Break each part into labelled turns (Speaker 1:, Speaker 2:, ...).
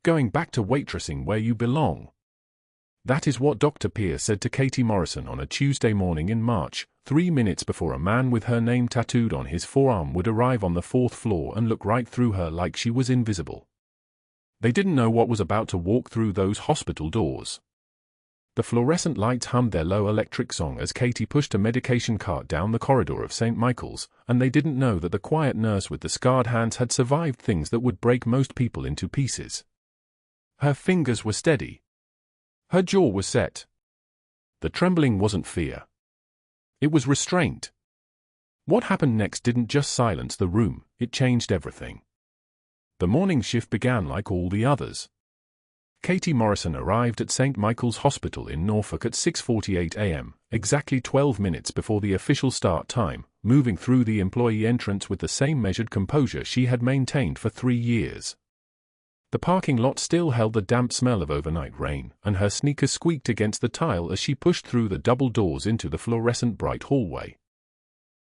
Speaker 1: Going back to waitressing where you belong. That is what Dr. Pierce said to Katie Morrison on a Tuesday morning in March, 3 minutes before a man with her name tattooed on his forearm would arrive on the 4th floor and look right through her like she was invisible. They didn't know what was about to walk through those hospital doors. The fluorescent lights hummed their low electric song as Katie pushed a medication cart down the corridor of St. Michael's, and they didn't know that the quiet nurse with the scarred hands had survived things that would break most people into pieces. Her fingers were steady. Her jaw was set. The trembling wasn't fear. It was restraint. What happened next didn't just silence the room, it changed everything. The morning shift began like all the others. Katie Morrison arrived at St. Michael's Hospital in Norfolk at 6:48 a.m., exactly 12 minutes before the official start time, moving through the employee entrance with the same measured composure she had maintained for 3 years. The parking lot still held the damp smell of overnight rain, and her sneakers squeaked against the tile as she pushed through the double doors into the fluorescent bright hallway.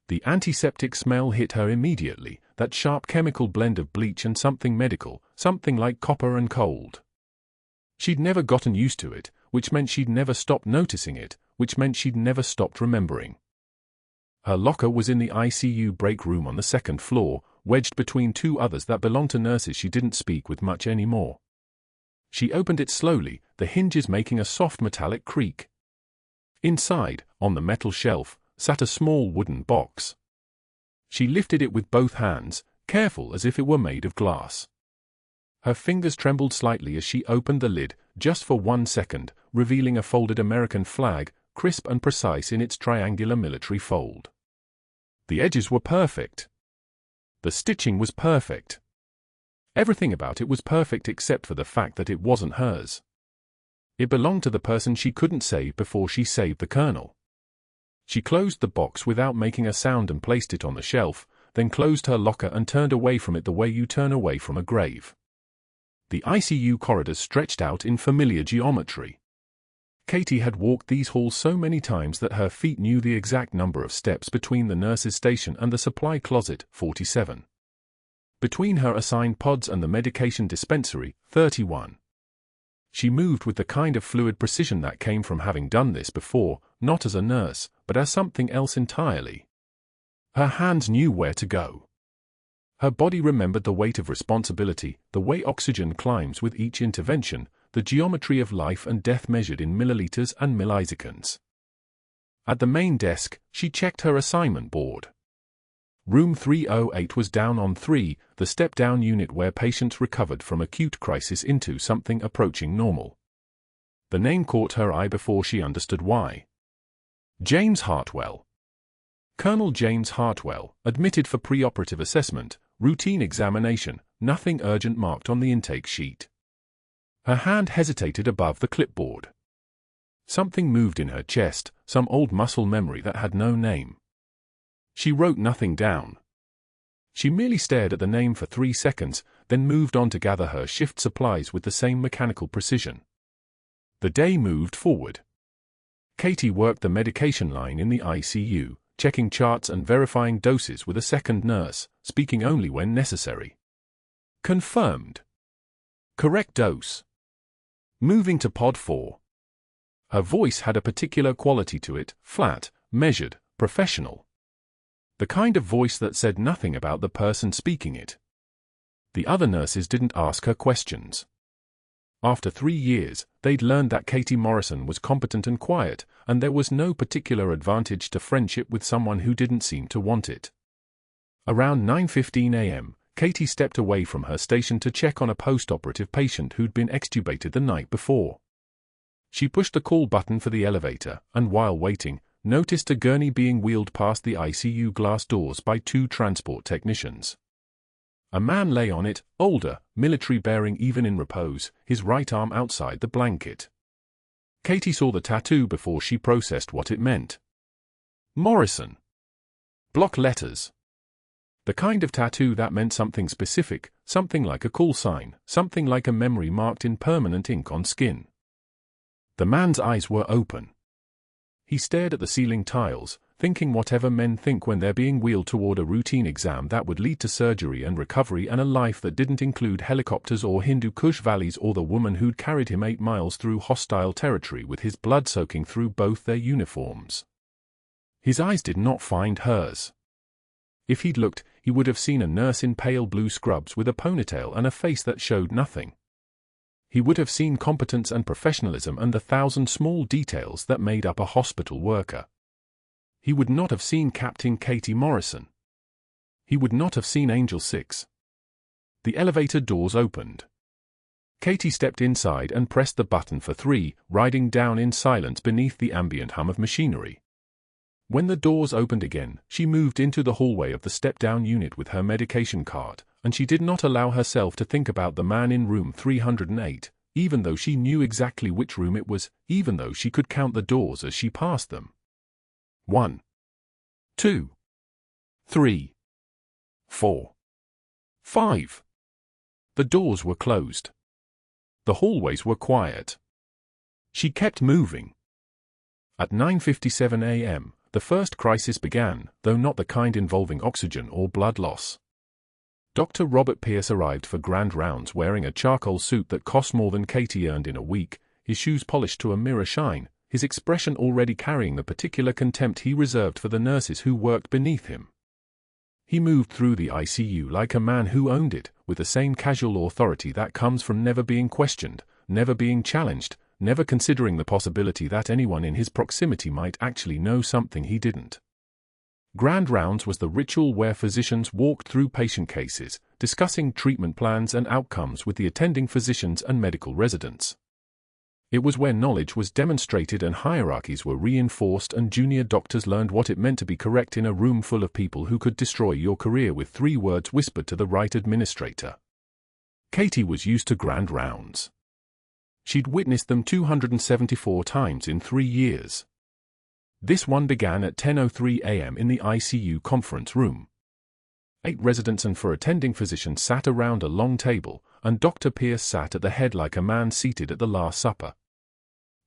Speaker 1: The antiseptic smell hit her immediately, that sharp chemical blend of bleach and something medical, something like copper and cold. She'd never gotten used to it, which meant she'd never stopped noticing it, which meant she'd never stopped remembering. Her locker was in the ICU break room on the 2nd floor, wedged between 2 others that belonged to nurses she didn't speak with much anymore. She opened it slowly, the hinges making a soft metallic creak. Inside, on the metal shelf, sat a small wooden box. She lifted it with both hands, careful as if it were made of glass. Her fingers trembled slightly as she opened the lid, just for 1 second, revealing a folded American flag, crisp and precise in its triangular military fold. The edges were perfect. The stitching was perfect. Everything about it was perfect except for the fact that it wasn't hers. It belonged to the person she couldn't save before she saved the colonel. She closed the box without making a sound and placed it on the shelf, then closed her locker and turned away from it the way you turn away from a grave. The ICU corridors stretched out in familiar geometry. Katie had walked these halls so many times that her feet knew the exact number of steps between the nurse's station and the supply closet, 47. Between her assigned pods and the medication dispensary, 31. She moved with the kind of fluid precision that came from having done this before, not as a nurse, but as something else entirely. Her hands knew where to go. Her body remembered the weight of responsibility, the way oxygen climbs with each intervention, the geometry of life and death measured in milliliters and milliseconds. At the main desk, she checked her assignment board. Room 308 was down on 3, the step-down unit where patients recovered from acute crisis into something approaching normal. The name caught her eye before she understood why. James Hartwell. Colonel James Hartwell, admitted for preoperative assessment, routine examination, nothing urgent marked on the intake sheet. Her hand hesitated above the clipboard. Something moved in her chest, some old muscle memory that had no name. She wrote nothing down. She merely stared at the name for 3 seconds, then moved on to gather her shift supplies with the same mechanical precision. The day moved forward. Katie worked the medication line in the ICU, checking charts and verifying doses with a second nurse, speaking only when necessary. Confirmed. Correct dose. Moving to pod 4. Her voice had a particular quality to it, flat, measured, professional. The kind of voice that said nothing about the person speaking it. The other nurses didn't ask her questions. After 3 years, they'd learned that Katie Morrison was competent and quiet, and there was no particular advantage to friendship with someone who didn't seem to want it. Around 9:15 a.m., Katie stepped away from her station to check on a post-operative patient who'd been extubated the night before. She pushed the call button for the elevator, and while waiting, noticed a gurney being wheeled past the ICU glass doors by 2 transport technicians. A man lay on it, older, military-bearing even in repose, his right arm outside the blanket. Katie saw the tattoo before she processed what it meant. Morrison. Block letters. The kind of tattoo that meant something specific, something like a call sign, something like a memory marked in permanent ink on skin. The man's eyes were open. He stared at the ceiling tiles, thinking whatever men think when they're being wheeled toward a routine exam that would lead to surgery and recovery and a life that didn't include helicopters or Hindu Kush valleys or the woman who'd carried him 8 miles through hostile territory with his blood soaking through both their uniforms. His eyes did not find hers. If he'd looked, he would have seen a nurse in pale blue scrubs with a ponytail and a face that showed nothing. He would have seen competence and professionalism and the 1,000 small details that made up a hospital worker. He would not have seen Captain Katie Morrison. He would not have seen Angel 6. The elevator doors opened. Katie stepped inside and pressed the button for 3, riding down in silence beneath the ambient hum of machinery. When the doors opened again, she moved into the hallway of the step-down unit with her medication cart, and she did not allow herself to think about the man in room 308, even though she knew exactly which room it was, even though she could count the doors as she passed them. 1, 2, 3, 4, 5. The doors were closed. The hallways were quiet. She kept moving. At 9:57 a.m., the first crisis began, though not the kind involving oxygen or blood loss. Dr. Robert Pierce arrived for grand rounds wearing a charcoal suit that cost more than Katie earned in a week, his shoes polished to a mirror shine, his expression already carrying the particular contempt he reserved for the nurses who worked beneath him. He moved through the ICU like a man who owned it, with the same casual authority that comes from never being questioned, never being challenged, never considering the possibility that anyone in his proximity might actually know something he didn't. Grand rounds was the ritual where physicians walked through patient cases, discussing treatment plans and outcomes with the attending physicians and medical residents. It was where knowledge was demonstrated and hierarchies were reinforced and junior doctors learned what it meant to be correct in a room full of people who could destroy your career with 3 words whispered to the right administrator. Katie was used to grand rounds. She'd witnessed them 274 times in 3 years. This one began at 10:03 a.m. in the ICU conference room. 8 residents and 4 attending physicians sat around a long table, and Dr. Pierce sat at the head like a man seated at the Last Supper.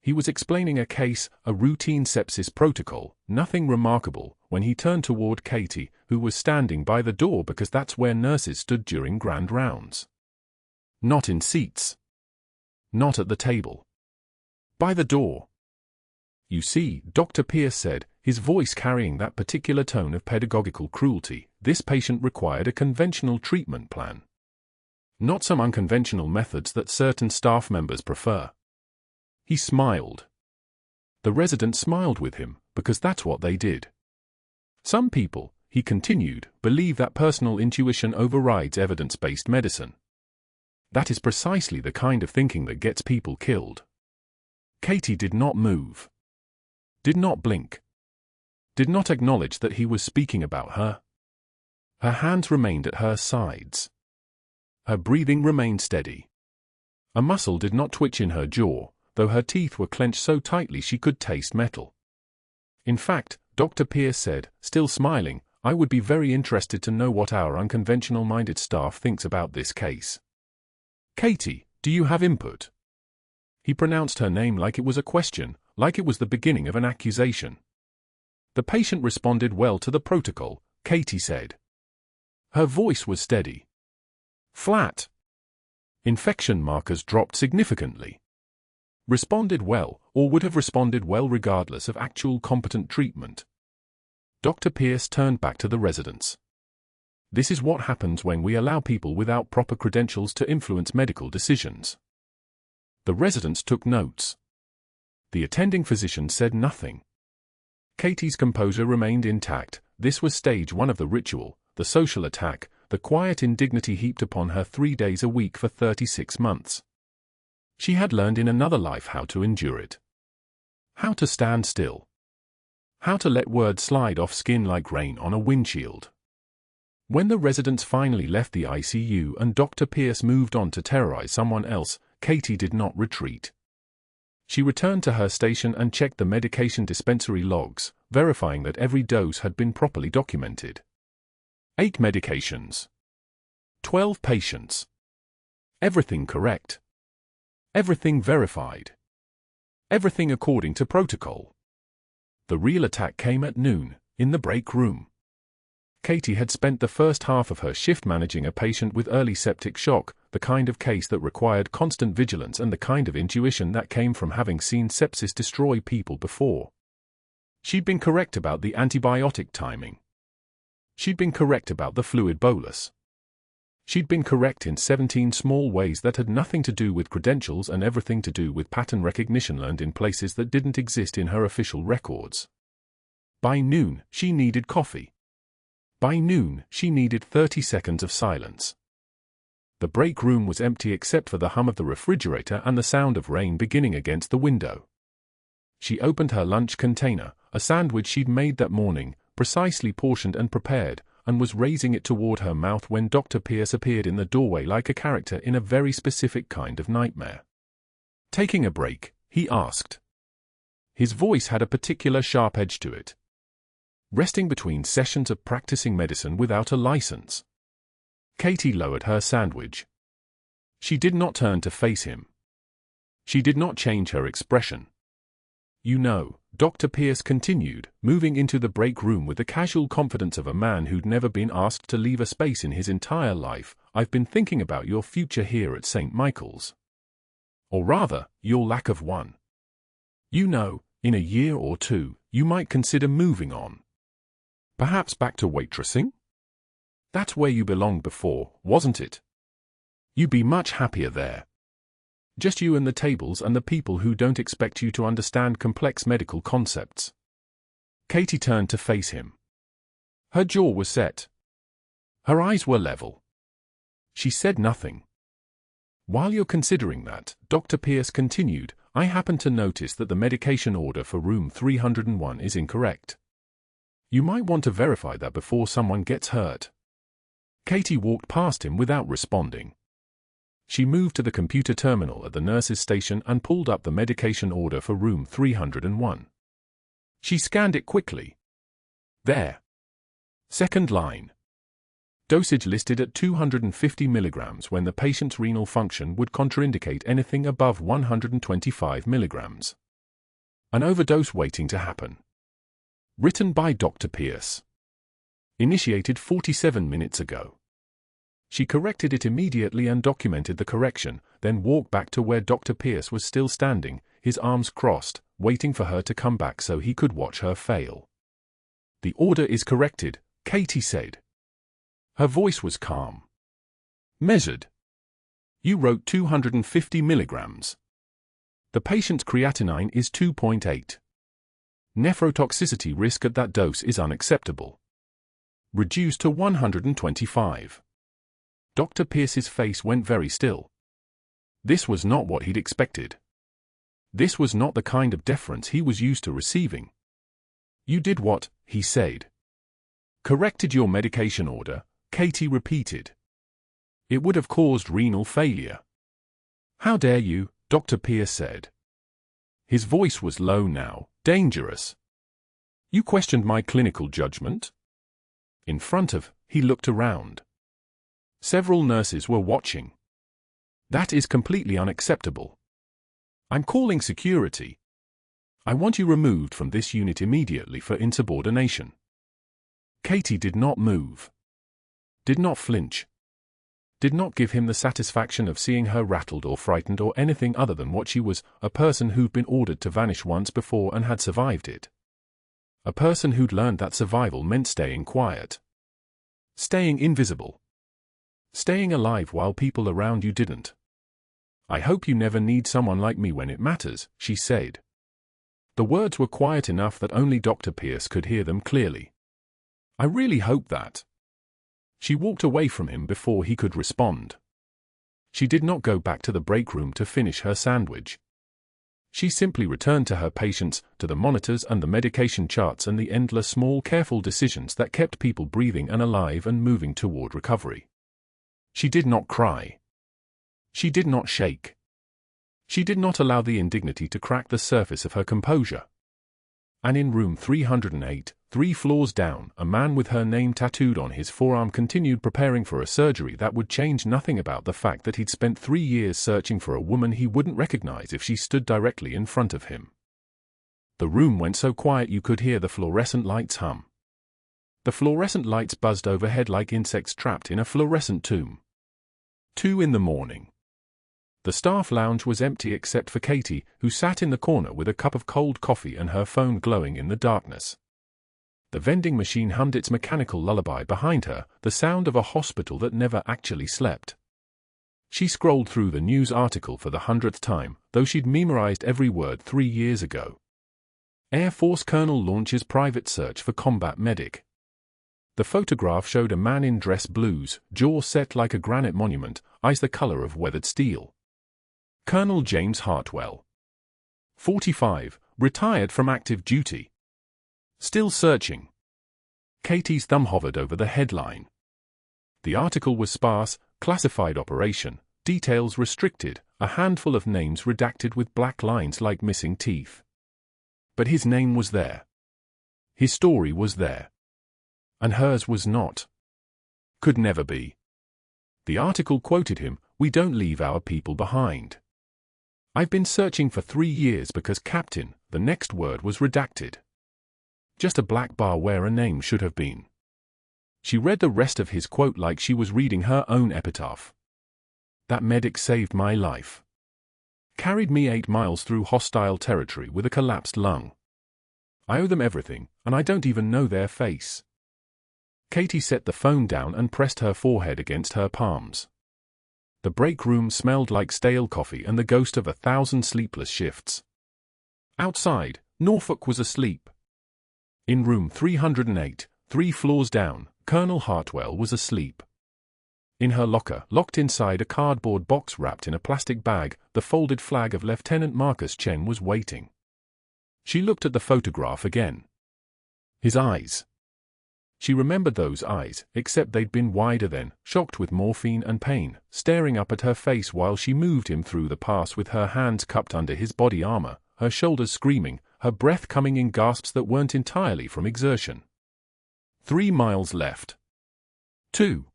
Speaker 1: He was explaining a case, a routine sepsis protocol, nothing remarkable, when he turned toward Katie, who was standing by the door because that's where nurses stood during grand rounds. Not in seats. Not at the table. By the door. You see, Dr. Pierce said, his voice carrying that particular tone of pedagogical cruelty, this patient required a conventional treatment plan. Not some unconventional methods that certain staff members prefer. He smiled. The resident smiled with him, because that's what they did. Some people, he continued, believe that personal intuition overrides evidence-based medicine. That is precisely the kind of thinking that gets people killed. Katie did not move. Did not blink. Did not acknowledge that he was speaking about her. Her hands remained at her sides. Her breathing remained steady. A muscle did not twitch in her jaw, though her teeth were clenched so tightly she could taste metal. In fact, Dr. Pierce said, still smiling, I would be very interested to know what our unconventional-minded staff thinks about this case. Katie, do you have input? He pronounced her name like it was a question, like it was the beginning of an accusation. The patient responded well to the protocol, Katie said. Her voice was steady. Flat. Infection markers dropped significantly. Responded well, or would have responded well regardless of actual competent treatment. Dr. Pierce turned back to the residents. This is what happens when we allow people without proper credentials to influence medical decisions. The residents took notes. The attending physician said nothing. Katie's composure remained intact. This was stage 1 of the ritual, the social attack, the quiet indignity heaped upon her 3 days a week for 36 months. She had learned in another life how to endure it. How to stand still. How to let words slide off skin like rain on a windshield. When the residents finally left the ICU and Dr. Pierce moved on to terrorize someone else, Katie did not retreat. She returned to her station and checked the medication dispensary logs, verifying that every dose had been properly documented. 8 medications. 12 patients. Everything correct. Everything verified. Everything according to protocol. The real attack came at noon, In the break room. Katie had spent the first half of her shift managing a patient with early septic shock, the kind of case that required constant vigilance and the kind of intuition that came from having seen sepsis destroy people before. She'd been correct about the antibiotic timing. She'd been correct about the fluid bolus. She'd been correct in 17 small ways that had nothing to do with credentials and everything to do with pattern recognition learned in places that didn't exist in her official records. By noon, she needed coffee. By noon, she needed 30 seconds of silence. The break room was empty except for the hum of the refrigerator and the sound of rain beginning against the window. She opened her lunch container, a sandwich she'd made that morning, precisely portioned and prepared, and was raising it toward her mouth when Dr. Pierce appeared in the doorway like a character in a very specific kind of nightmare. "Taking a break?" he asked. His voice had a particular sharp edge to it. "Resting between sessions of practicing medicine without a license?" Katie lowered her sandwich. She did not turn to face him. She did not change her expression. "You know," Dr. Pierce continued, moving into the break room with the casual confidence of a man who'd never been asked to leave a space in his entire life, "I've been thinking about your future here at St. Michael's. Or rather, your lack of one. You know, in a year or two, you might consider moving on. Perhaps back to waitressing? That's where you belonged before, wasn't it? You'd be much happier there. Just you and the tables and the people who don't expect you to understand complex medical concepts." Katie turned to face him. Her jaw was set. Her eyes were level. She said nothing. "While you're considering that," Dr. Pierce continued, "I happen to notice that the medication order for room 301 is incorrect. You might want to verify that before someone gets hurt." Katie walked past him without responding. She moved to the computer terminal at the nurse's station and pulled up the medication order for room 301. She scanned it quickly. There. Second line. Dosage listed at 250 milligrams when the patient's renal function would contraindicate anything above 125 milligrams. An overdose waiting to happen. Written by Dr. Pierce. Initiated 47 minutes ago. She corrected it immediately and documented the correction, then walked back to where Dr. Pierce was still standing, his arms crossed, waiting for her to come back so he could watch her fail. "The order is corrected," Katie said. Her voice was calm. "Measured. You wrote 250 milligrams. The patient's creatinine is 2.8. Nephrotoxicity risk at that dose is unacceptable. Reduced to 125. Dr. Pierce's face went very still. This was not what he'd expected. This was not the kind of deference he was used to receiving. "You did what?" he said. "Corrected your medication order," Katie repeated. "It would have caused renal failure." "How dare you?" Dr. Pierce said. His voice was low now, dangerous. "You questioned my clinical judgment?" In front of, he looked around. Several nurses were watching. "That is completely unacceptable. I'm calling security. I want you removed from this unit immediately for insubordination." Katie did not move. Did not flinch. Did not give him the satisfaction of seeing her rattled or frightened or anything other than what she was, a person who'd been ordered to vanish once before and had survived it. A person who'd learned that survival meant staying quiet. Staying invisible. Staying alive while people around you didn't. "I hope you never need someone like me when it matters," she said. The words were quiet enough that only Dr. Pierce could hear them clearly. "I really hope that." She walked away from him before he could respond. She did not go back to the break room to finish her sandwich. She simply returned to her patients, to the monitors and the medication charts and the endless small careful decisions that kept people breathing and alive and moving toward recovery. She did not cry. She did not shake. She did not allow the indignity to crack the surface of her composure. And in room 308, 3 floors down, a man with her name tattooed on his forearm continued preparing for a surgery that would change nothing about the fact that he'd spent 3 years searching for a woman he wouldn't recognize if she stood directly in front of him. The room went so quiet you could hear the fluorescent lights hum. The fluorescent lights buzzed overhead like insects trapped in a fluorescent tomb. 2 in the morning. The staff lounge was empty except for Katie, who sat in the corner with a cup of cold coffee and her phone glowing in the darkness. The vending machine hummed its mechanical lullaby behind her, the sound of a hospital that never actually slept. She scrolled through the news article for the 100th time, though she'd memorized every word 3 years ago. Air Force Colonel launches private search for combat medic. The photograph showed a man in dress blues, jaw set like a granite monument, eyes the color of weathered steel. Colonel James Hartwell. 45, retired from active duty. Still searching. Katie's thumb hovered over the headline. The article was sparse, classified operation, details restricted, a handful of names redacted with black lines like missing teeth. But his name was there. His story was there. And hers was not. Could never be. The article quoted him, "We don't leave our people behind. I've been searching for 3 years because Captain," the next word was redacted. Just a black bar where a name should have been. She read the rest of his quote like she was reading her own epitaph. "That medic saved my life. Carried me 8 miles through hostile territory with a collapsed lung. I owe them everything, and I don't even know their face." Katie set the phone down and pressed her forehead against her palms. The break room smelled like stale coffee and the ghost of 1,000 sleepless shifts. Outside, Norfolk was asleep. In room 308, 3 floors down, Colonel Hartwell was asleep. In her locker, locked inside a cardboard box wrapped in a plastic bag, the folded flag of Lieutenant Marcus Chen was waiting. She looked at the photograph again. His eyes. She remembered those eyes, except they'd been wider then, shocked with morphine and pain, staring up at her face while she moved him through the pass with her hands cupped under his body armor, her shoulders screaming, her breath coming in gasps that weren't entirely from exertion. 3 miles left. 2.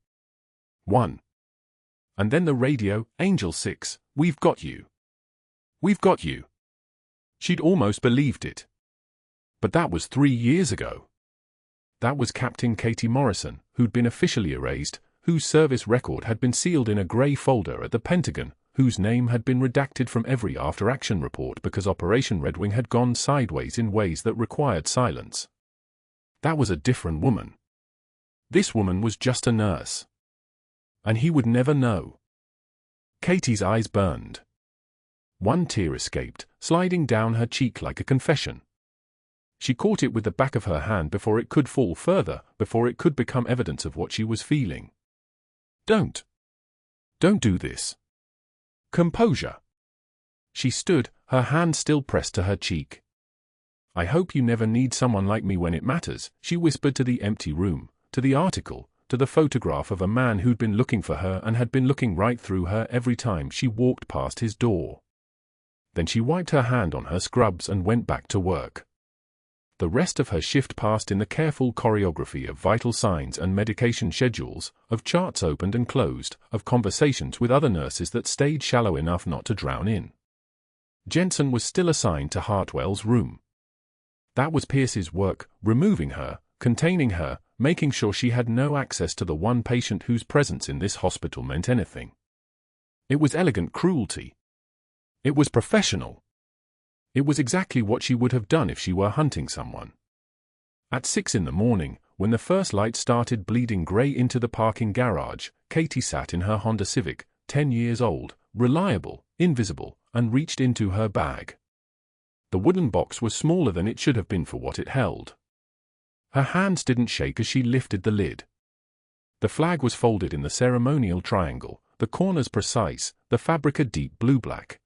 Speaker 1: 1. And then the radio, "Angel 6, we've got you. We've got you." She'd almost believed it. But that was 3 years ago. That was Captain Katie Morrison, who'd been officially erased, whose service record had been sealed in a grey folder at the Pentagon, whose name had been redacted from every after-action report because Operation Red Wing had gone sideways in ways that required silence. That was a different woman. This woman was just a nurse. And he would never know. Katie's eyes burned. One tear escaped, sliding down her cheek like a confession. She caught it with the back of her hand before it could fall further, before it could become evidence of what she was feeling. Don't do this. Composure. She stood, her hand still pressed to her cheek. "I hope you never need someone like me when it matters," she whispered to the empty room, to the article, to the photograph of a man who'd been looking for her and had been looking right through her every time she walked past his door. Then she wiped her hand on her scrubs and went back to work. The rest of her shift passed in the careful choreography of vital signs and medication schedules, of charts opened and closed, of conversations with other nurses that stayed shallow enough not to drown in. Jensen was still assigned to Hartwell's room. That was Pierce's work, removing her, containing her, making sure she had no access to the one patient whose presence in this hospital meant anything. It was elegant cruelty. It was professional. It was exactly what she would have done if she were hunting someone. At 6 in the morning, when the first light started bleeding grey into the parking garage, Katie sat in her Honda Civic, 10 years old, reliable, invisible, and reached into her bag. The wooden box was smaller than it should have been for what it held. Her hands didn't shake as she lifted the lid. The flag was folded in the ceremonial triangle, the corners precise, the fabric a deep blue-black.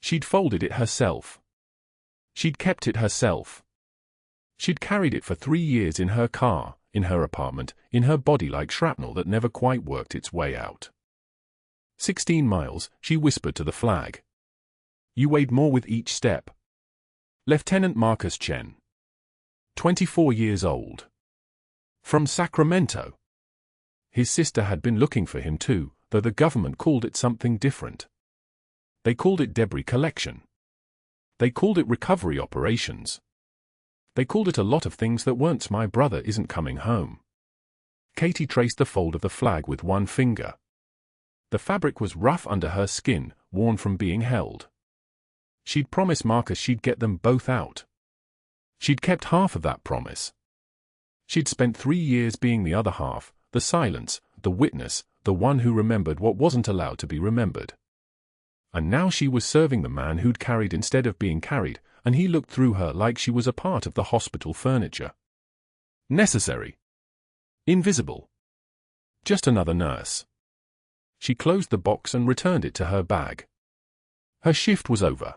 Speaker 1: She'd folded it herself. She'd kept it herself. She'd carried it for 3 years in her car, in her apartment, in her body like shrapnel that never quite worked its way out. 16 miles, she whispered to the flag. You weighed more with each step. Lieutenant Marcus Chen. 24 years old. From Sacramento. His sister had been looking for him too, though the government called it something different. They called it debris collection. They called it recovery operations. They called it a lot of things that weren't. My brother isn't coming home. Katie traced the fold of the flag with one finger. The fabric was rough under her skin, worn from being held. She'd promised Marcus she'd get them both out. She'd kept half of that promise. She'd spent 3 years being the other half, the silence, the witness, the one who remembered what wasn't allowed to be remembered. And now she was serving the man who'd carried instead of being carried, and he looked through her like she was a part of the hospital furniture. Necessary. Invisible. Just another nurse. She closed the box and returned it to her bag. Her shift was over.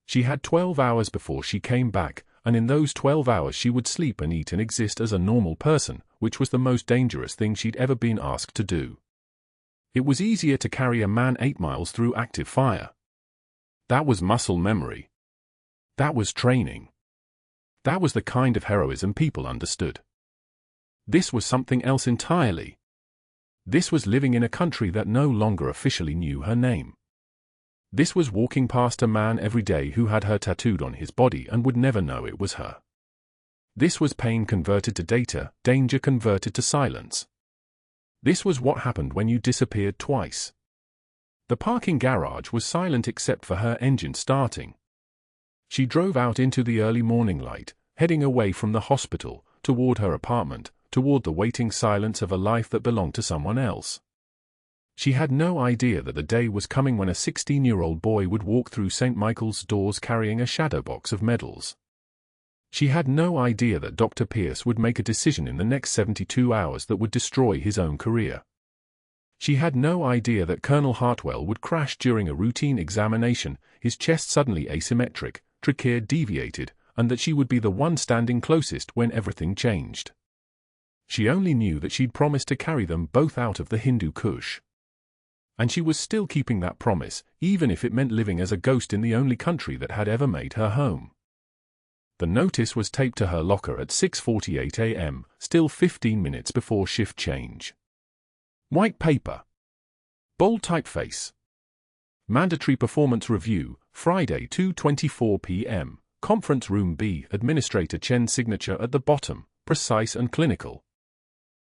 Speaker 1: She had 12 hours before she came back, and in those 12 hours she would sleep and eat and exist as a normal person, which was the most dangerous thing she'd ever been asked to do. It was easier to carry a man 8 miles through active fire. That was muscle memory. That was training. That was the kind of heroism people understood. This was something else entirely. This was living in a country that no longer officially knew her name. This was walking past a man every day who had her tattooed on his body and would never know it was her. This was pain converted to data, danger converted to silence. This was what happened when you disappeared twice. The parking garage was silent except for her engine starting. She drove out into the early morning light, heading away from the hospital, toward her apartment, toward the waiting silence of a life that belonged to someone else. She had no idea that the day was coming when a 16-year-old boy would walk through St. Michael's doors carrying a shadow box of medals. She had no idea that Dr. Pierce would make a decision in the next 72 hours that would destroy his own career. She had no idea that Colonel Hartwell would crash during a routine examination, his chest suddenly asymmetric, trachea deviated, and that she would be the one standing closest when everything changed. She only knew that she'd promised to carry them both out of the Hindu Kush. And she was still keeping that promise, even if it meant living as a ghost in the only country that had ever made her home. The notice was taped to her locker at 6:48 a.m., still 15 minutes before shift change. White paper. Bold typeface. Mandatory performance review, Friday 2:24 p.m., Conference Room B, Administrator Chen's signature at the bottom, precise and clinical.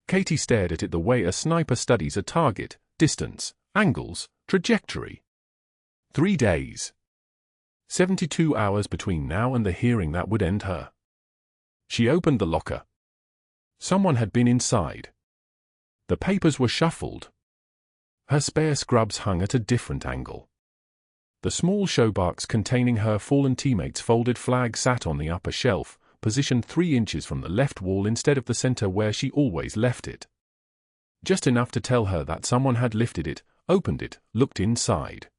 Speaker 1: Katie stared at it the way a sniper studies a target, distance, angles, trajectory. 3 days. 72 hours between now and the hearing that would end her. She opened the locker. Someone had been inside. The papers were shuffled. Her spare scrubs hung at a different angle. The small showbox containing her fallen teammates' folded flag sat on the upper shelf, positioned 3 inches from the left wall instead of the center where she always left it. Just enough to tell her that someone had lifted it, opened it, looked inside.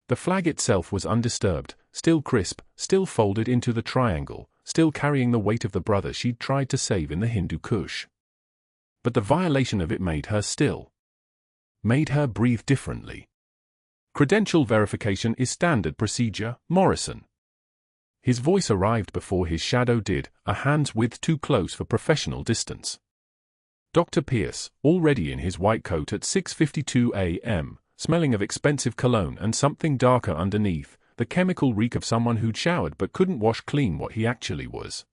Speaker 1: The flag itself was undisturbed, still crisp, still folded into the triangle, still carrying the weight of the brother she'd tried to save in the Hindu Kush. But the violation of it made her still. Made her breathe differently. Credential verification is standard procedure, Morrison. His voice arrived before his shadow did, a hand's width too close for professional distance. Dr. Pierce, already in his white coat at 6:52 a.m., smelling of expensive cologne and something darker underneath, the chemical reek of someone who'd showered but couldn't wash clean what he actually was.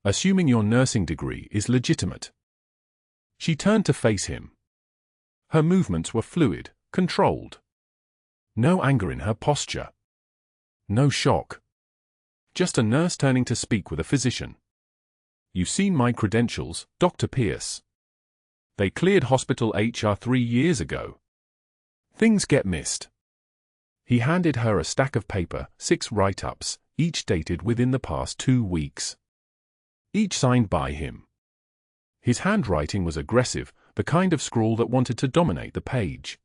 Speaker 1: Assuming your nursing degree is legitimate. She turned to face him. Her movements were fluid, controlled. No anger in her posture. No shock. Just a nurse turning to speak with a physician. You've seen my credentials, Dr. Pierce. They cleared hospital HR 3 years ago. Things get missed. He handed her a stack of paper, 6 write-ups, each dated within the past 2 weeks. Each signed by him. His handwriting was aggressive, the kind of scrawl that wanted to dominate the page.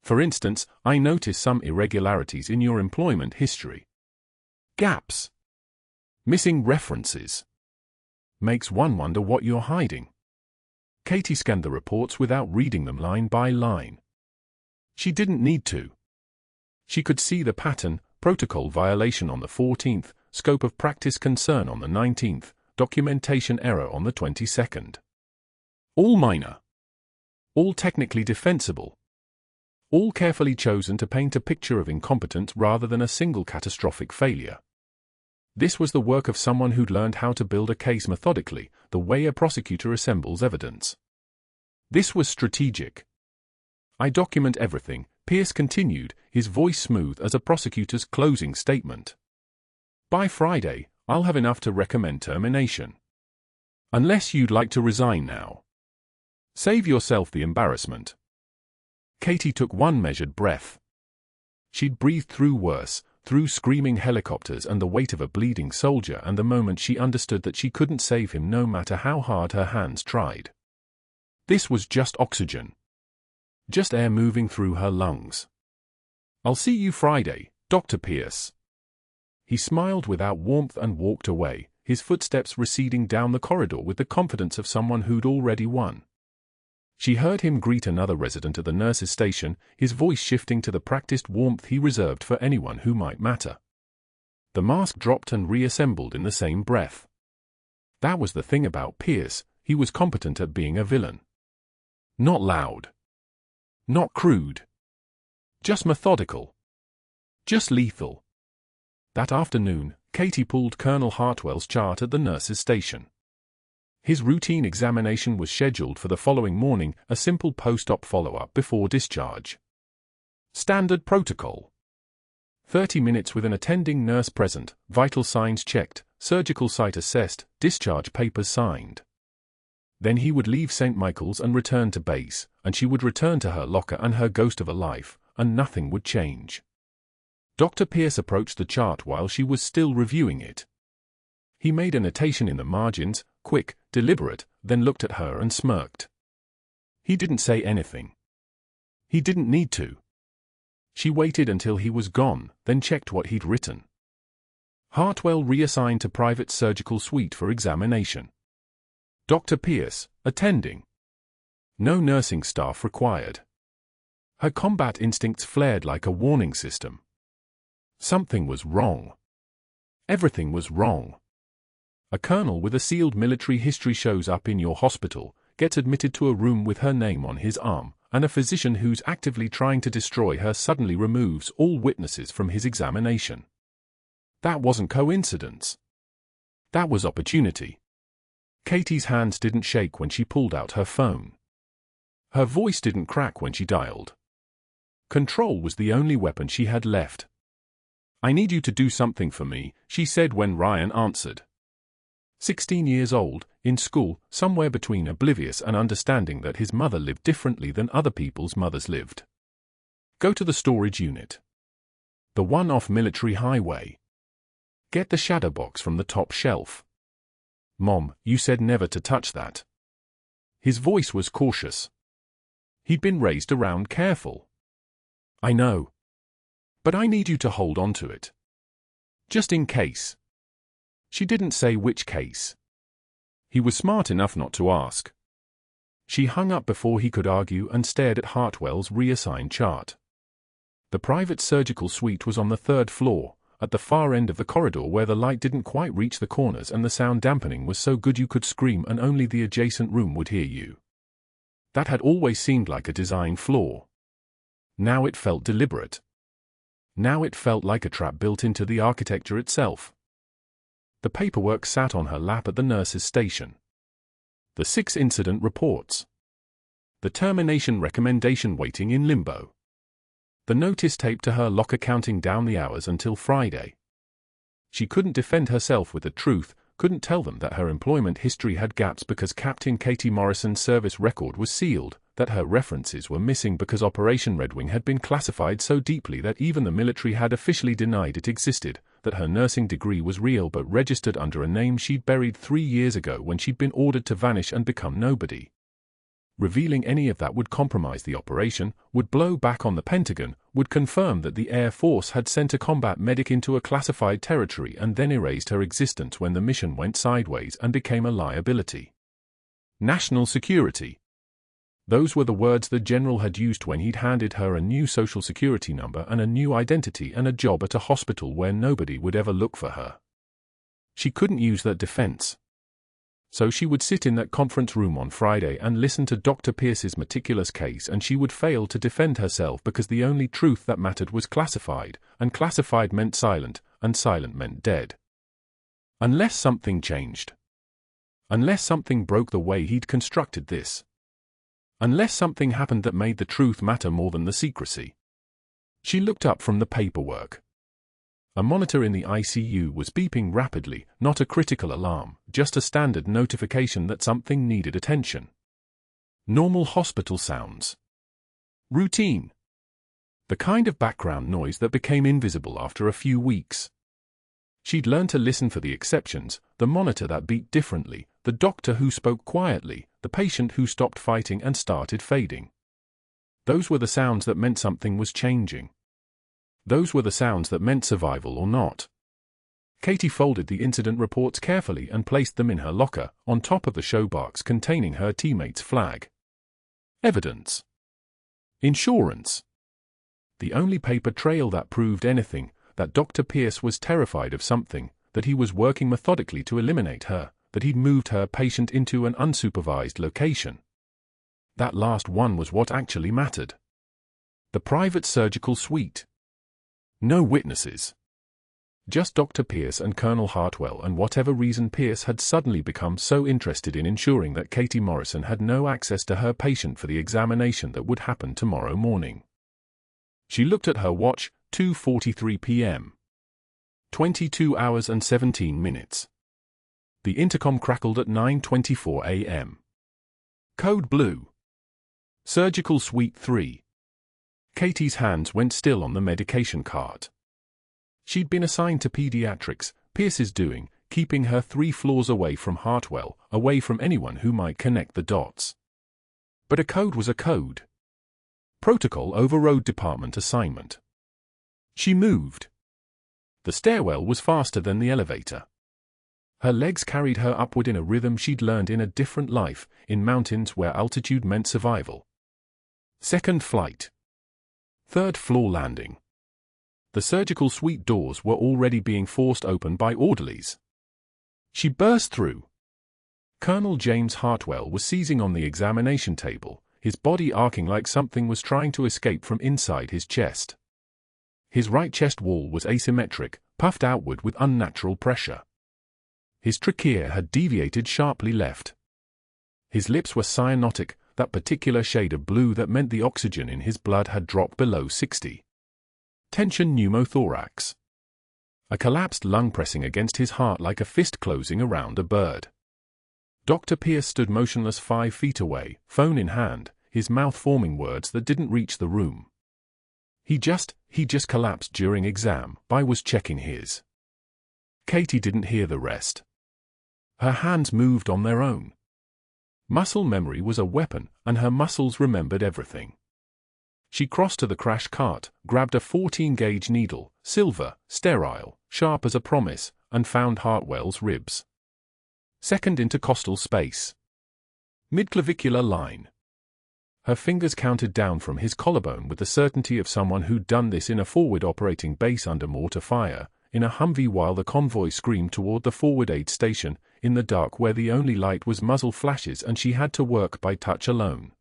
Speaker 1: For instance, I noticed some irregularities in your employment history. Gaps. Missing references. Makes one wonder what you're hiding. Katie scanned the reports without reading them line by line. She didn't need to. She could see the pattern, protocol violation on the 14th, scope of practice concern on the 19th, documentation error on the 22nd. All minor. All technically defensible. All carefully chosen to paint a picture of incompetence rather than a single catastrophic failure. This was the work of someone who'd learned how to build a case methodically, the way a prosecutor assembles evidence. This was strategic. "I document everything," Pierce continued, his voice smooth as a prosecutor's closing statement. "By Friday, I'll have enough to recommend termination. Unless you'd like to resign now. Save yourself the embarrassment." Katie took one measured breath. She'd breathed through worse, through screaming helicopters and the weight of a bleeding soldier, and the moment she understood that she couldn't save him no matter how hard her hands tried. This was just oxygen. Just air moving through her lungs. "I'll see you Friday, Dr. Pierce." He smiled without warmth and walked away, his footsteps receding down the corridor with the confidence of someone who'd already won. She heard him greet another resident at the nurse's station, his voice shifting to the practiced warmth he reserved for anyone who might matter. The mask dropped and reassembled in the same breath. That was the thing about Pierce, he was competent at being a villain. Not loud. Not crude. Just methodical. Just lethal. That afternoon, Katie pulled Colonel Hartwell's chart at the nurse's station. His routine examination was scheduled for the following morning, a simple post-op follow-up before discharge. Standard protocol. 30 minutes with an attending nurse present, vital signs checked, surgical site assessed, discharge papers signed. Then he would leave St. Michael's and return to base, and she would return to her locker and her ghost of a life, and nothing would change. Dr. Pierce approached the chart while she was still reviewing it. He made a notation in the margins, quick, deliberate, then looked at her and smirked. He didn't say anything. He didn't need to. She waited until he was gone, then checked what he'd written. Hartwell reassigned to private surgical suite for examination. Dr. Pierce, attending. No nursing staff required. Her combat instincts flared like a warning system. Something was wrong. Everything was wrong. A colonel with a sealed military history shows up in your hospital, gets admitted to a room with her name on his arm, and a physician who's actively trying to destroy her suddenly removes all witnesses from his examination. That wasn't coincidence. That was opportunity. Katie's hands didn't shake when she pulled out her phone. Her voice didn't crack when she dialed. Control was the only weapon she had left. "I need you to do something for me," she said when Ryan answered. 16 years old, in school, somewhere between oblivious and understanding that his mother lived differently than other people's mothers lived. "Go to the storage unit. The one off Military Highway. Get the shadow box from the top shelf." "Mom, you said never to touch that." His voice was cautious. He'd been raised around careful. "I know. But I need you to hold on to it. Just in case." She didn't say which case. He was smart enough not to ask. She hung up before he could argue and stared at Hartwell's reassigned chart. The private surgical suite was on the 3rd floor, at the far end of the corridor where the light didn't quite reach the corners and the sound dampening was so good you could scream and only the adjacent room would hear you. That had always seemed like a design flaw. Now it felt deliberate. Now it felt like a trap built into the architecture itself. The paperwork sat on her lap at the nurse's station. The 6 incident reports. The termination recommendation waiting in limbo. The notice taped to her locker counting down the hours until Friday. She couldn't defend herself with the truth, couldn't tell them that her employment history had gaps because Captain Katie Morrison's service record was sealed, that her references were missing because Operation Red Wing had been classified so deeply that even the military had officially denied it existed, that her nursing degree was real but registered under a name she'd buried 3 years ago when she'd been ordered to vanish and become nobody. Revealing any of that would compromise the operation, would blow back on the Pentagon, would confirm that the Air Force had sent a combat medic into a classified territory and then erased her existence when the mission went sideways and became a liability. National security. Those were the words the general had used when he'd handed her a new social security number and a new identity and a job at a hospital where nobody would ever look for her. She couldn't use that defense. So she would sit in that conference room on Friday and listen to Dr. Pierce's meticulous case, and she would fail to defend herself because the only truth that mattered was classified, and classified meant silent, and silent meant dead. Unless something changed. Unless something broke the way he'd constructed this. Unless something happened that made the truth matter more than the secrecy. She looked up from the paperwork. A monitor in the ICU was beeping rapidly, not a critical alarm, just a standard notification that something needed attention. Normal hospital sounds. Routine. The kind of background noise that became invisible after a few weeks. She'd learned to listen for the exceptions, the monitor that beat differently, the doctor who spoke quietly, the patient who stopped fighting and started fading. Those were the sounds that meant something was changing. Those were the sounds that meant survival or not. Katie folded the incident reports carefully and placed them in her locker, on top of the showbox containing her teammate's flag. Evidence. Insurance. The only paper trail that proved anything, that Dr. Pierce was terrified of something, that he was working methodically to eliminate her, that he'd moved her patient into an unsupervised location. That last one was what actually mattered. The private surgical suite. No witnesses. Just Dr. Pierce and Colonel Hartwell, and whatever reason Pierce had suddenly become so interested in ensuring that Katie Morrison had no access to her patient for the examination that would happen tomorrow morning. She looked at her watch, 2:43 p.m. 22 hours and 17 minutes. The intercom crackled at 9:24 a.m. Code blue. Surgical Suite 3. Katie's hands went still on the medication cart. She'd been assigned to pediatrics, Pierce's doing, keeping her 3 floors away from Hartwell, away from anyone who might connect the dots. But a code was a code. Protocol overrode department assignment. She moved. The stairwell was faster than the elevator. Her legs carried her upward in a rhythm she'd learned in a different life, in mountains where altitude meant survival. Second flight. Third floor landing. The surgical suite doors were already being forced open by orderlies. She burst through. Colonel James Hartwell was seizing on the examination table, his body arcing like something was trying to escape from inside his chest. His right chest wall was asymmetric, puffed outward with unnatural pressure. His trachea had deviated sharply left. His lips were cyanotic, that particular shade of blue that meant the oxygen in his blood had dropped below 60. Tension pneumothorax. A collapsed lung pressing against his heart like a fist closing around a bird. Dr. Pierce stood motionless 5 feet away, phone in hand, his mouth forming words that didn't reach the room. He just collapsed during exam. I was checking his. Katie didn't hear the rest. Her hands moved on their own. Muscle memory was a weapon, and her muscles remembered everything. She crossed to the crash cart, grabbed a 14-gauge needle, silver, sterile, sharp as a promise, and found Hartwell's ribs. Second intercostal space. Midclavicular line. Her fingers counted down from his collarbone with the certainty of someone who'd done this in a forward operating base under mortar fire, in a Humvee while the convoy screamed toward the forward aid station, in the dark where the only light was muzzle flashes and she had to work by touch alone.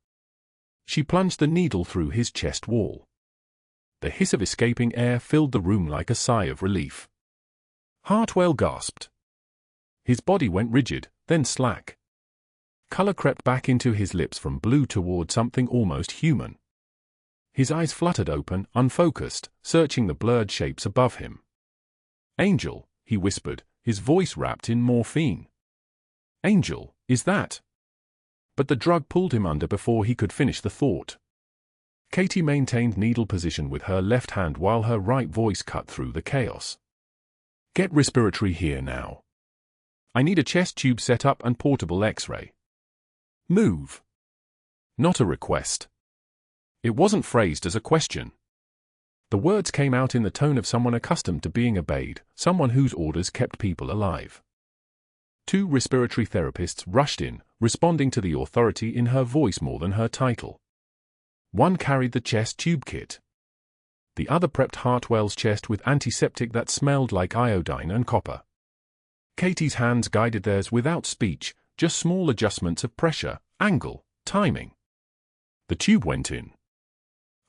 Speaker 1: She plunged the needle through his chest wall. The hiss of escaping air filled the room like a sigh of relief. Hartwell gasped. His body went rigid, then slack. Color crept back into his lips from blue toward something almost human. His eyes fluttered open, unfocused, searching the blurred shapes above him. "Angel," he whispered, his voice wrapped in morphine. "Angel, is that?" But the drug pulled him under before he could finish the thought. Katie maintained needle position with her left hand while her right voice cut through the chaos. "Get respiratory here now. I need a chest tube set up and portable X-ray. Move." Not a request. It wasn't phrased as a question. The words came out in the tone of someone accustomed to being obeyed, someone whose orders kept people alive. 2 respiratory therapists rushed in, responding to the authority in her voice more than her title. One carried the chest tube kit. The other prepped Hartwell's chest with antiseptic that smelled like iodine and copper. Katie's hands guided theirs without speech, just small adjustments of pressure, angle, timing. The tube went in.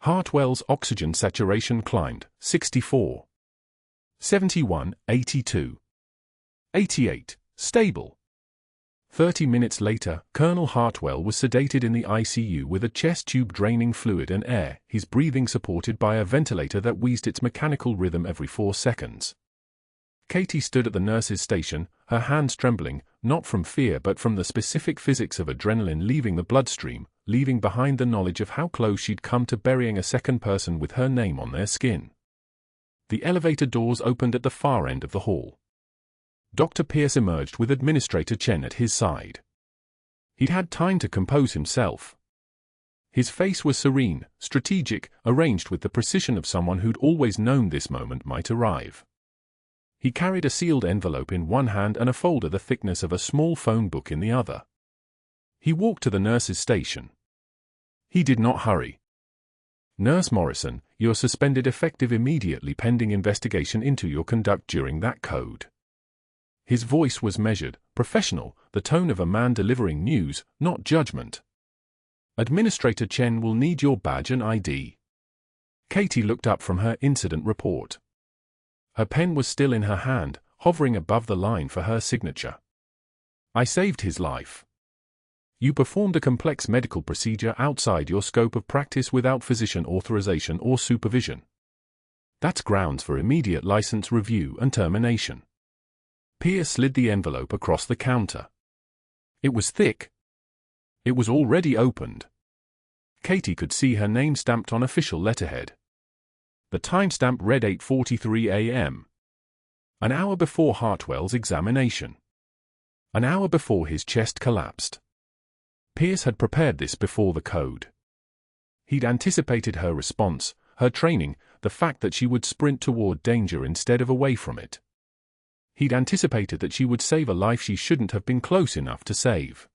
Speaker 1: Hartwell's oxygen saturation climbed, 64. 71, 82. 88. Stable. 30 minutes later, Colonel Hartwell was sedated in the ICU with a chest tube draining fluid and air, his breathing supported by a ventilator that wheezed its mechanical rhythm every 4 seconds. Katie stood at the nurse's station, her hands trembling, not from fear but from the specific physics of adrenaline leaving the bloodstream, leaving behind the knowledge of how close she'd come to burying a second person with her name on their skin. The elevator doors opened at the far end of the hall. Dr. Pierce emerged with Administrator Chen at his side. He'd had time to compose himself. His face was serene, strategic, arranged with the precision of someone who'd always known this moment might arrive. He carried a sealed envelope in one hand and a folder the thickness of a small phone book in the other. He walked to the nurse's station. He did not hurry. "Nurse Morrison, you're suspended effective immediately pending investigation into your conduct during that code." His voice was measured, professional, the tone of a man delivering news, not judgment. "Administrator Chen will need your badge and ID." Katie looked up from her incident report. Her pen was still in her hand, hovering above the line for her signature. "I saved his life. You performed a complex medical procedure outside your scope of practice without physician authorization or supervision. That's grounds for immediate license review and termination." Pierce slid the envelope across the counter. It was thick. It was already opened. Katie could see her name stamped on official letterhead. The timestamp read 8:43 a.m. An hour before Hartwell's examination. An hour before his chest collapsed. Pierce had prepared this before the code. He'd anticipated her response, her training, the fact that she would sprint toward danger instead of away from it. He'd anticipated that she would save a life she shouldn't have been close enough to save.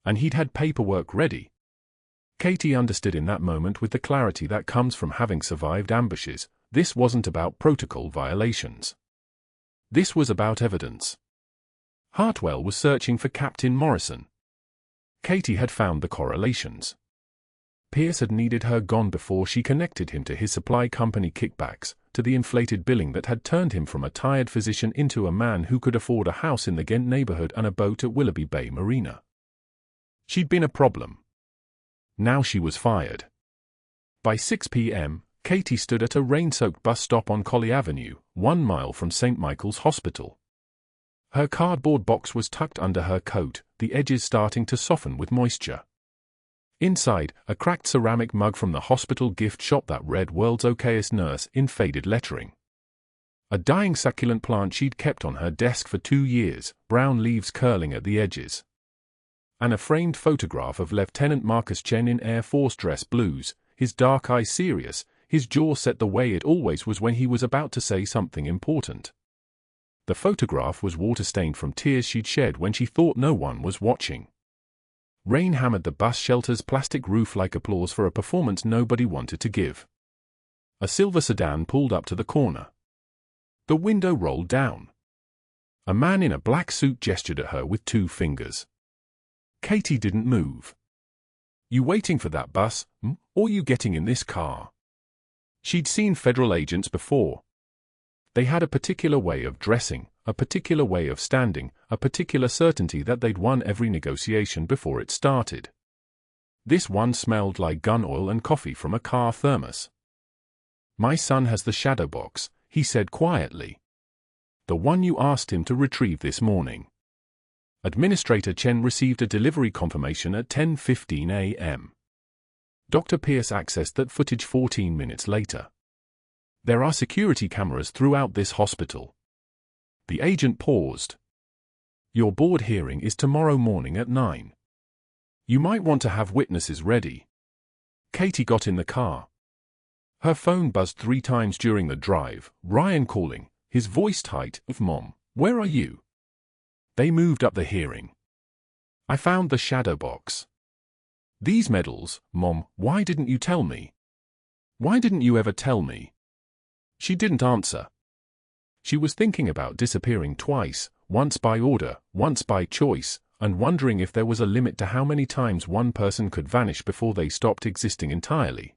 Speaker 1: And he'd had paperwork ready. Katie understood in that moment with the clarity that comes from having survived ambushes, this wasn't about protocol violations. This was about evidence. Hartwell was searching for Captain Morrison. Katie had found the correlations. Pierce had needed her gone before she connected him to his supply company kickbacks, to the inflated billing that had turned him from a tired physician into a man who could afford a house in the Ghent neighborhood and a boat at Willoughby Bay Marina. She'd been a problem. Now she was fired. By 6 p.m., Katie stood at a rain-soaked bus stop on Colley Avenue, 1 mile from St. Michael's Hospital. Her cardboard box was tucked under her coat, the edges starting to soften with moisture. Inside, a cracked ceramic mug from the hospital gift shop that read "World's Okayest Nurse" in faded lettering. A dying succulent plant she'd kept on her desk for 2 years, brown leaves curling at the edges. And a framed photograph of Lieutenant Marcus Chen in Air Force dress blues, his dark eyes serious, his jaw set the way it always was when he was about to say something important. The photograph was water-stained from tears she'd shed when she thought no one was watching. Rain hammered the bus shelter's plastic roof like applause for a performance nobody wanted to give. A silver sedan pulled up to the corner. The window rolled down. A man in a black suit gestured at her with 2 fingers. Katie didn't move. "You waiting for that bus, or you getting in this car?" She'd seen federal agents before. They had a particular way of dressing, a particular way of standing, a particular certainty that they'd won every negotiation before it started. This one smelled like gun oil and coffee from a car thermos. "My son has the shadow box," he said quietly. "The one you asked him to retrieve this morning." Administrator Chen received a delivery confirmation at 10:15 a.m. Dr. Pierce accessed that footage 14 minutes later. "There are security cameras throughout this hospital." The agent paused. "Your board hearing is tomorrow morning at 9. You might want to have witnesses ready." Katie got in the car. Her phone buzzed 3 times during the drive, Ryan calling, his voice tight, "Mom, where are you?" They moved up the hearing. "I found the shadow box." "These medals, Mom, why didn't you tell me? Why didn't you ever tell me?" She didn't answer. She was thinking about disappearing twice, once by order, once by choice, and wondering if there was a limit to how many times one person could vanish before they stopped existing entirely.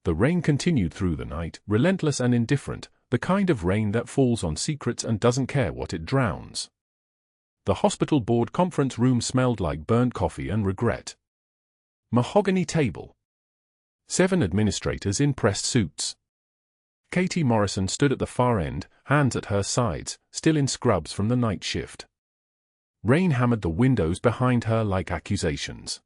Speaker 1: The rain continued through the night, relentless and indifferent, the kind of rain that falls on secrets and doesn't care what it drowns. The hospital board conference room smelled like burnt coffee and regret. Mahogany table. 7 administrators in pressed suits. Katie Morrison stood at the far end, hands at her sides, still in scrubs from the night shift. Rain hammered the windows behind her like accusations.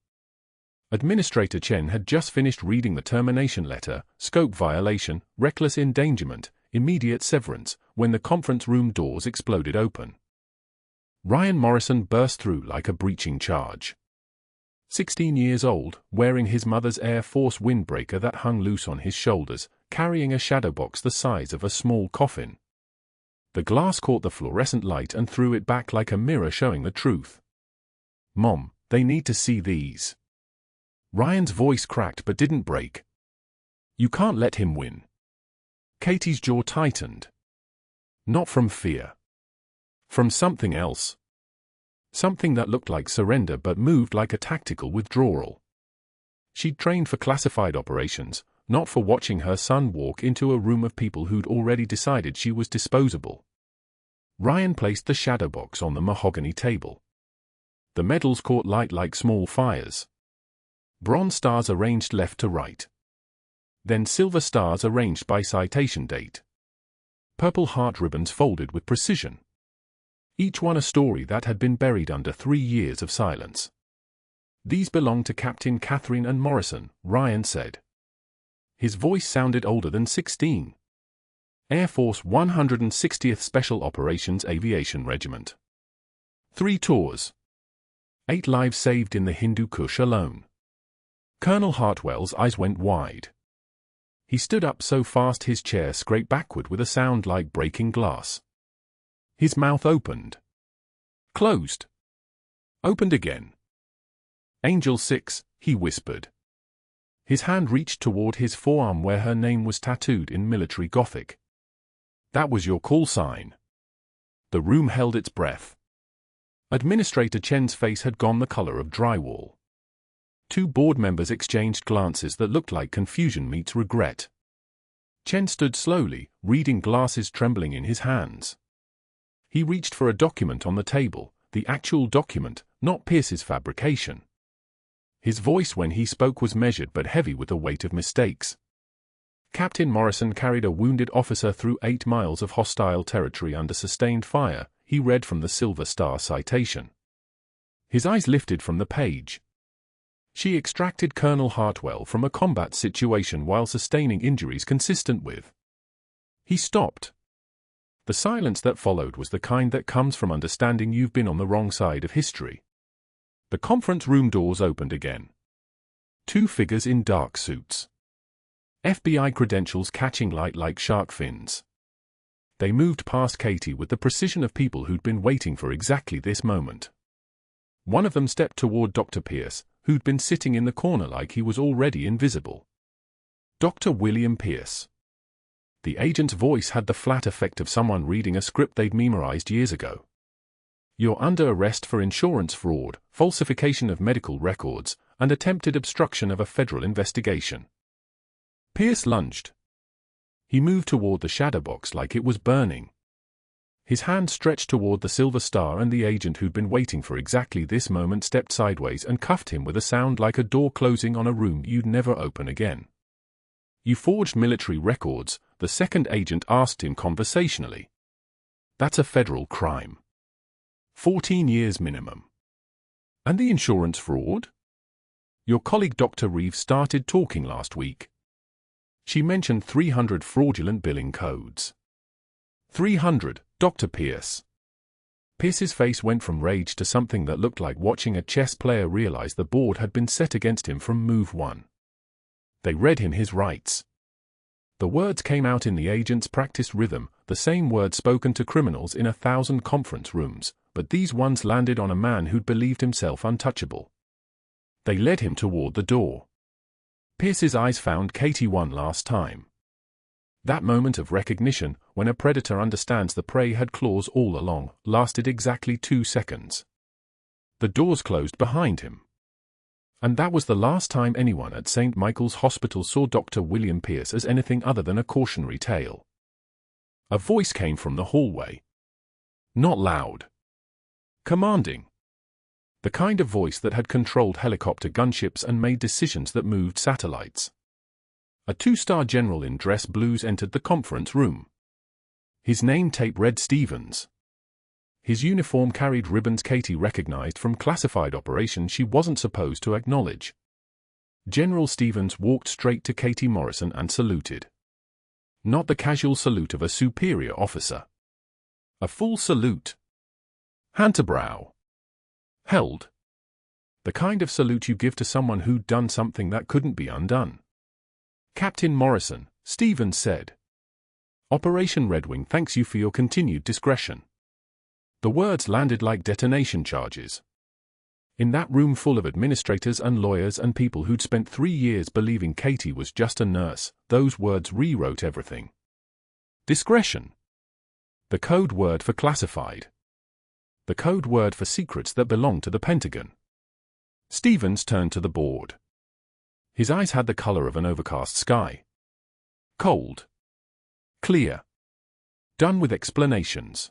Speaker 1: Administrator Chen had just finished reading the termination letter, scope violation, reckless endangerment, immediate severance, when the conference room doors exploded open. Ryan Morrison burst through like a breaching charge. 16 years old, wearing his mother's Air Force windbreaker that hung loose on his shoulders, carrying a shadow box the size of a small coffin. The glass caught the fluorescent light and threw it back like a mirror showing the truth. "Mom, they need to see these." Ryan's voice cracked but didn't break. "You can't let him win." Katie's jaw tightened. Not from fear. From something else. Something that looked like surrender but moved like a tactical withdrawal. She'd trained for classified operations, not for watching her son walk into a room of people who'd already decided she was disposable. Ryan placed the shadow box on the mahogany table. The medals caught light like small fires. Bronze stars arranged left to right. Then silver stars arranged by citation date. Purple heart ribbons folded with precision. Each one a story that had been buried under 3 years of silence. "These belong to Captain Catherine and Morrison," Ryan said. His voice sounded older than 16. Air Force 160th Special Operations Aviation Regiment. 3 tours. 8 lives saved in the Hindu Kush alone. Colonel Hartwell's eyes went wide. He stood up so fast his chair scraped backward with a sound like breaking glass. His mouth opened. Closed. Opened again. "Angel 6, he whispered. His hand reached toward his forearm where her name was tattooed in military Gothic. "That was your call sign." The room held its breath. Administrator Chen's face had gone the color of drywall. 2 board members exchanged glances that looked like confusion meets regret. Chen stood slowly, reading, glasses trembling in his hands. He reached for a document on the table, the actual document, not Pierce's fabrication. His voice when he spoke was measured but heavy with the weight of mistakes. Captain Morrison carried a wounded officer through 8 miles of hostile territory under sustained fire, he read from the Silver Star citation. His eyes lifted from the page. She extracted Colonel Hartwell from a combat situation while sustaining injuries consistent with. He stopped. The silence that followed was the kind that comes from understanding you've been on the wrong side of history. The conference room doors opened again. 2 figures in dark suits. FBI credentials catching light like shark fins. They moved past Katie with the precision of people who'd been waiting for exactly this moment. One of them stepped toward Dr. Pierce, who'd been sitting in the corner like he was already invisible. Dr. William Pierce. The agent's voice had the flat effect of someone reading a script they'd memorized years ago. "You're under arrest for insurance fraud, falsification of medical records, and attempted obstruction of a federal investigation." Pierce lunged. He moved toward the shadow box like it was burning. His hand stretched toward the Silver Star, and the agent who'd been waiting for exactly this moment stepped sideways and cuffed him with a sound like a door closing on a room you'd never open again. "You forged military records," the second agent asked him conversationally. "That's a federal crime. 14 years minimum." "And the insurance fraud?" "Your colleague Dr. Reeves started talking last week. She mentioned 300 fraudulent billing codes." 300, Dr. Pierce. Pierce's face went from rage to something that looked like watching a chess player realize the board had been set against him from move 1. They read him his rights. The words came out in the agent's practiced rhythm, the same words spoken to criminals in 1,000 conference rooms, but these ones landed on a man who'd believed himself untouchable. They led him toward the door. Pierce's eyes found Katie one last time. That moment of recognition, when a predator understands the prey had claws all along, lasted exactly 2 seconds. The doors closed behind him. And that was the last time anyone at St. Michael's Hospital saw Dr. William Pierce as anything other than a cautionary tale. A voice came from the hallway. Not loud. Commanding. The kind of voice that had controlled helicopter gunships and made decisions that moved satellites. A two-star general in dress blues entered the conference room. His name tape read Stevens. His uniform carried ribbons Katie recognized from classified operations she wasn't supposed to acknowledge. General Stevens walked straight to Katie Morrison and saluted. Not the casual salute of a superior officer. A full salute. Hand to brow. Held. The kind of salute you give to someone who'd done something that couldn't be undone. Captain Morrison, Stevens said. Operation Red Wing thanks you for your continued discretion. The words landed like detonation charges. In that room full of administrators and lawyers and people who'd spent 3 years believing Katie was just a nurse, those words rewrote everything. Discretion. The code word for classified. The code word for secrets that belong to the Pentagon. Stevens turned to the board. His eyes had the color of an overcast sky. Cold. Clear. Done with explanations.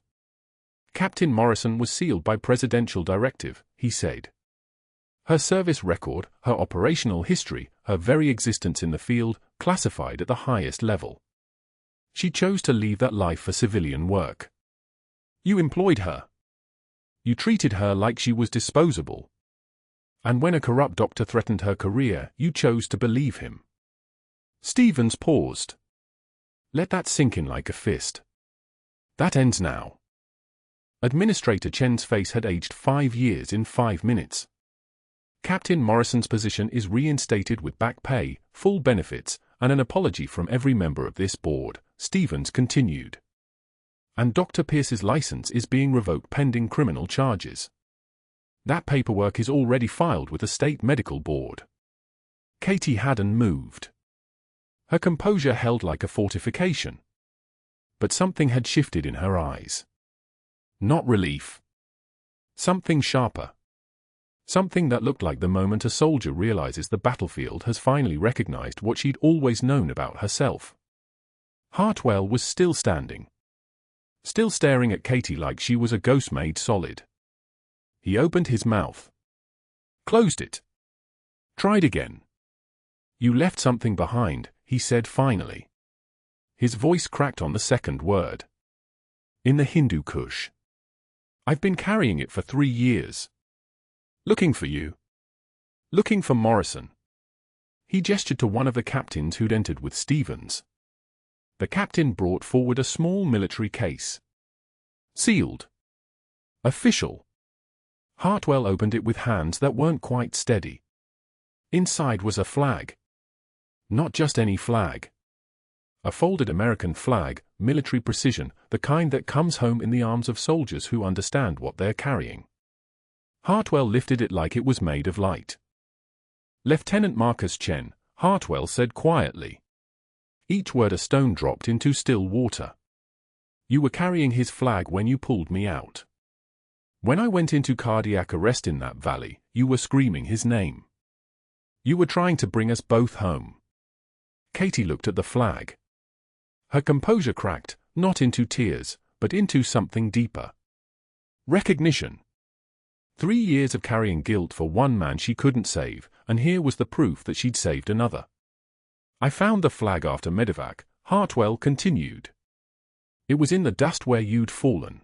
Speaker 1: Captain Morrison was sealed by presidential directive, he said. Her service record, her operational history, her very existence in the field, classified at the highest level. She chose to leave that life for civilian work. You employed her. You treated her like she was disposable. And when a corrupt doctor threatened her career, you chose to believe him. Stevens paused. Let that sink in like a fist. That ends now. Administrator Chen's face had aged 5 years in 5 minutes. Captain Morrison's position is reinstated with back pay, full benefits, and an apology from every member of this board, Stevens continued. And Dr. Pierce's license is being revoked pending criminal charges. That paperwork is already filed with the state medical board. Katie hadn't moved. Her composure held like a fortification. But something had shifted in her eyes. Not relief. Something sharper. Something that looked like the moment a soldier realizes the battlefield has finally recognized what she'd always known about herself. Hartwell was still standing. Still staring at Katie like she was a ghost made solid. He opened his mouth. Closed it. Tried again. You left something behind, he said finally. His voice cracked on the second word. In the Hindu Kush. I've been carrying it for 3 years. Looking for you. Looking for Morrison. He gestured to one of the captains who'd entered with Stevens. The captain brought forward a small military case. Sealed. Official. Hartwell opened it with hands that weren't quite steady. Inside was a flag. Not just any flag. A folded American flag, military precision, the kind that comes home in the arms of soldiers who understand what they're carrying. Hartwell lifted it like it was made of light. Lieutenant Marcus Chen, Hartwell said quietly. Each word a stone dropped into still water. You were carrying his flag when you pulled me out. When I went into cardiac arrest in that valley, you were screaming his name. You were trying to bring us both home. Katie looked at the flag. Her composure cracked, not into tears, but into something deeper. Recognition. 3 years of carrying guilt for one man she couldn't save, and here was the proof that she'd saved another. I found the flag after medevac, Hartwell continued. It was in the dust where you'd fallen.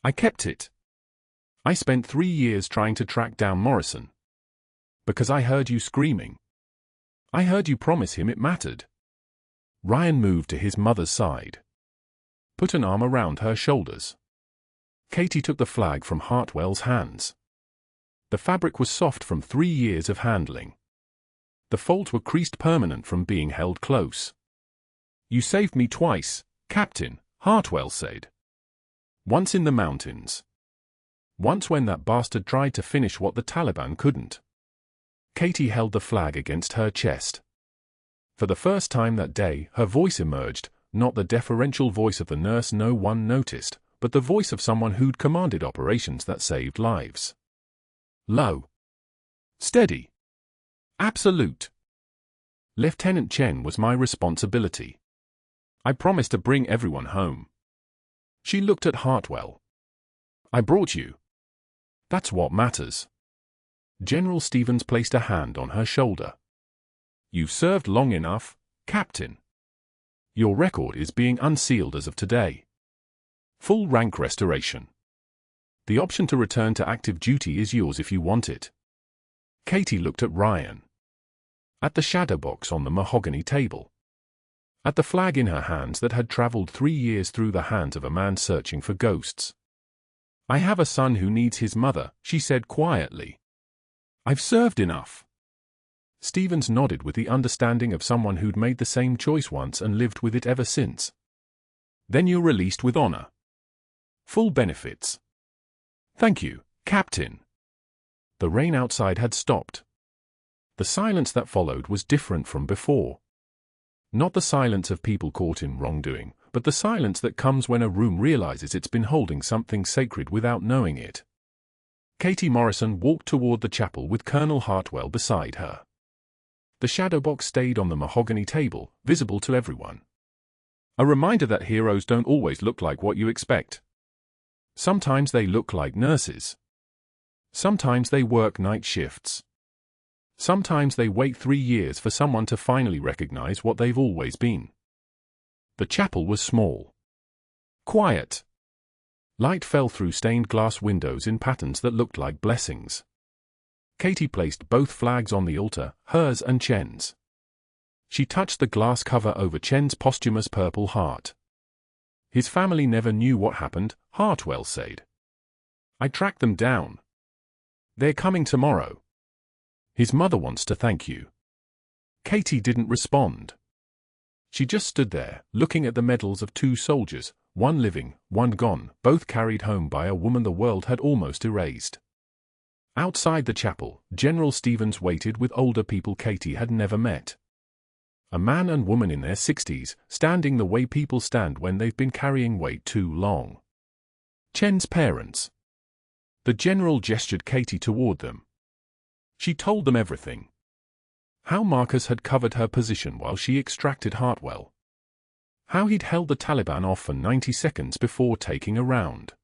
Speaker 1: I kept it. I spent 3 years trying to track down Morrison. Because I heard you screaming. I heard you promise him it mattered. Ryan moved to his mother's side. Put an arm around her shoulders. Katie took the flag from Hartwell's hands. The fabric was soft from 3 years of handling. The folds were creased permanent from being held close. You saved me twice, Captain, Hartwell said. Once in the mountains. Once when that bastard tried to finish what the Taliban couldn't. Katie held the flag against her chest. For the first time that day, her voice emerged, not the deferential voice of the nurse no one noticed, but the voice of someone who'd commanded operations that saved lives. Low. Steady. Absolute. Lieutenant Chen was my responsibility. I promised to bring everyone home. She looked at Hartwell. I brought you. That's what matters. General Stevens placed a hand on her shoulder. You've served long enough, Captain. Your record is being unsealed as of today. Full rank restoration. The option to return to active duty is yours if you want it. Katie looked at Ryan. At the shadow box on the mahogany table. At the flag in her hands that had traveled 3 years through the hands of a man searching for ghosts. I have a son who needs his mother, she said quietly. I've served enough. Stevens nodded with the understanding of someone who'd made the same choice once and lived with it ever since. Then you're released with honor. Full benefits. Thank you, Captain. The rain outside had stopped. The silence that followed was different from before. Not the silence of people caught in wrongdoing, but the silence that comes when a room realizes it's been holding something sacred without knowing it. Katie Morrison walked toward the chapel with Colonel Hartwell beside her. The shadow box stayed on the mahogany table, visible to everyone. A reminder that heroes don't always look like what you expect. Sometimes they look like nurses. Sometimes they work night shifts. Sometimes they wait 3 years for someone to finally recognize what they've always been. The chapel was small. Quiet. Light fell through stained glass windows in patterns that looked like blessings. Katie placed both flags on the altar, hers and Chen's. She touched the glass cover over Chen's posthumous purple heart. His family never knew what happened, Hartwell said. I tracked them down. They're coming tomorrow. His mother wants to thank you. Katie didn't respond. She just stood there, looking at the medals of 2 soldiers, one living, one gone, both carried home by a woman the world had almost erased. Outside the chapel, General Stevens waited with older people Katie had never met. A man and woman in their 60s, standing the way people stand when they've been carrying weight too long. Chen's parents. The general gestured Katie toward them. She told them everything. How Marcus had covered her position while she extracted Hartwell. How he'd held the Taliban off for 90 seconds before taking a round.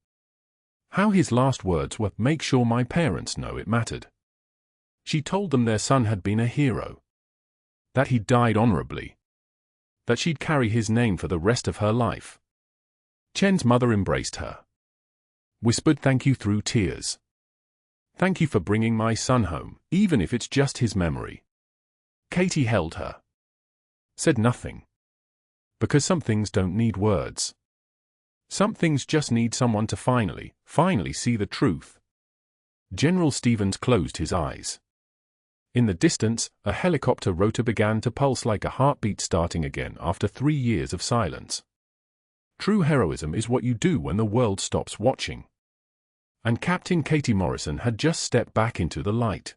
Speaker 1: How his last words were, "Make sure my parents know it mattered." She told them their son had been a hero. That he'd died honorably. That she'd carry his name for the rest of her life. Chen's mother embraced her. Whispered thank you through tears. Thank you for bringing my son home, even if it's just his memory. Katie held her. Said nothing. Because some things don't need words. Some things just need someone to finally see the truth. General Stevens closed his eyes. In the distance, a helicopter rotor began to pulse like a heartbeat starting again after 3 years of silence. True heroism is what you do when the world stops watching. And Captain Katie Morrison had just stepped back into the light.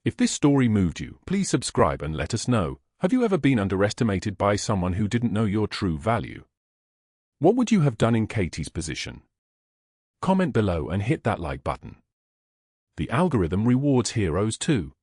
Speaker 1: If this story moved you, please subscribe and let us know. Have you ever been underestimated by someone who didn't know your true value? What would you have done in Katie's position? Comment below and hit that like button. The algorithm rewards heroes too.